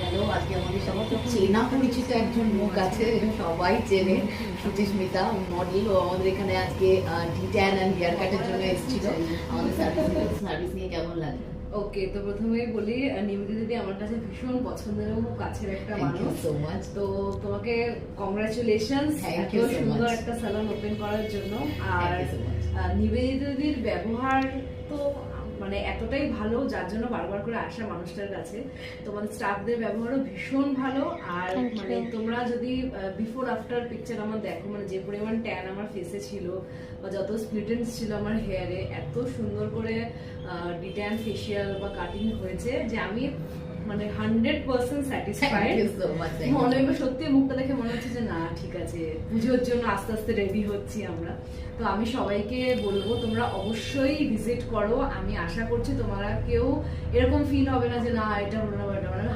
Hello, আজকে আমাদের সবার খুব চেনা পরিচিত একজন মুখ আছে, সবাই চেনে, সুচিস্মিতা মডেল। ও আমাদের এখানে আজকে ডিট্যান অ্যান্ড হেয়ার কাটের জন্য এসেছিল। আমাদের সার্ভিস নিয়ে কেমন লাগে? ওকে, তো প্রথমেই বলি নিবেদিতা দিদি আমার কাছে ভীষণ পছন্দের এবং খুব কাছের একটা মানুষ। So much. তো তোমাকে কংগ্রাচুলেশনস Thank এত you so সুন্দর much. একটা সালন ওপেন করার জন্য। আর Thank you so much. Nivedita দিদির ব্যবহার তো মানে এতটাই ভালো, যার জন্য বারবার করে আসা মানুষটার কাছে। তোমাদের স্টাফদের ব্যবহারও ভীষণ ভালো। আর মানে তোমরা যদি বিফোর আফটার পিকচার আমার দেখো, মানে যে পরিমাণ ট্যান আমার ফেসে ছিল বা যত স্প্লিটেন্স ছিল আমার হেয়ারে, এত সুন্দর করে ডিট্যান ফেসিয়াল বা কাটিং হয়েছে যে আমি মানে 100% satisfied. Thank you so much. Thank you. মনে হয় সত্যি মুখটা দেখে মনে হচ্ছে যে না ঠিক আছে, পুজোর জন্য আস্তে আস্তে রেডি হচ্ছি আমরা। তো আমি সবাইকে বলবো তোমরা অবশ্যই ভিজিট করো। আমি আশা করছি তোমরা কেউ এরকম ফিল হবে না যে না এটা হলো না এটা